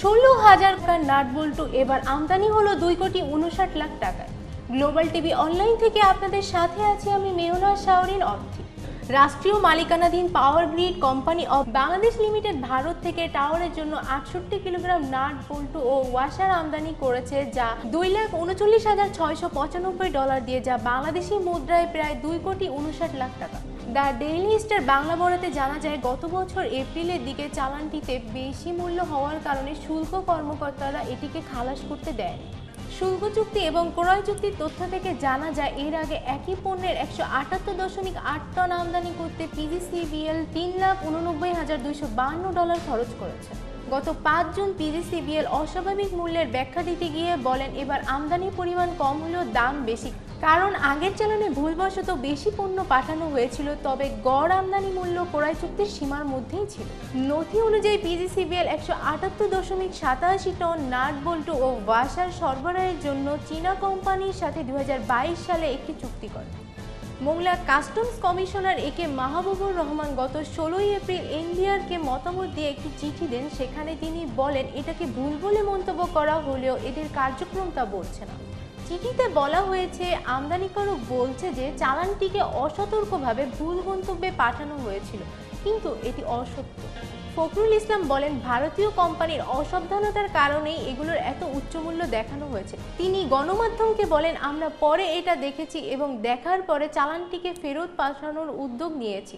16,000 টাকার নাট বল্টু এবার আমদানি হলো 2,59,00,000 টাকায়। গ্লোবাল টিভি অনলাইন থেকে আপনাদের সাথে আছি আমি মেহনা শাওরিন অর্থী। রাষ্ট্রীয় মালিকানাধীন power grid company of Bangladesh limited Bharat থেকে টাওয়ারের জন্য 68 কিলোগ্রাম নাট বল্টু ও ওয়াশার আমদানি করেছে, যা $2,39,695 দিয়ে, যা বাংলাদেশি মুদ্রায় প্রায় 2,59,00,000 টাকা। দ্য ডেইলি স্টার বাংলা বরাতে জানা যায়, গত বছর এপ্রিলের দিকে চালানটিতে বেশি মূল্য হওয়ার কারণে শুল্ক কর্মকর্তারা এটিকে খালাস করতে দেয়নি। শুল্ক চুক্তি এবং ক্রয় চুক্তির তথ্য থেকে জানা যায়, এর আগে একই পণ্যের 178.8 টন আমদানি করতে পিজিসিবিএল $3,89,252 খরচ করেছে। গত 5 জুন পিজিসিবিএল অস্বাভাবিক মূল্যের ব্যাখ্যা দিতে গিয়ে বলেন, এবার আমদানির পরিমাণ কম হলেও দাম বেশি, কারণ আগের চালানে ভুলবশত বেশি পণ্য পাঠানো হয়েছিল, তবে গড় আমদানি মূল্য ক্রয় চুক্তির সীমার মধ্যেই ছিল। নথি অনুযায়ী পিজিসিবিএল 178.87 টন নাট বল্টু ও ওয়াশার সরবরাহের জন্য চীনা কোম্পানির সাথে 2022 সালে একটি চুক্তি করে। মোংলা কাস্টমস কমিশনার একে মাহবুবুর রহমান গত 16 এপ্রিল এনবিআরকে মতামত দিয়ে একটি চিঠি দেন। সেখানে তিনি বলেন, এটাকে ভুল বলে মন্তব্য করা হলেও এদের কার্যক্রম তা বলছে না। চিঠিতে বলা হয়েছে, আমদানিকারক বলছে যে চালানটিকে অসতর্কভাবে ভুল গন্তব্যে পাঠানো হয়েছিল, কিন্তু এটি অসত্য। ফখরুল ইসলাম বলেন, ভারতীয় কোম্পানির অসাবধানতার কারণেই এগুলোর এত উচ্চ মূল্য দেখানো হয়েছে। তিনি গণমাধ্যমকে বলেন, আমরা পরে এটা দেখেছি এবং দেখার পরে চালানটিকে ফেরত পাঠানোর উদ্যোগ নিয়েছি।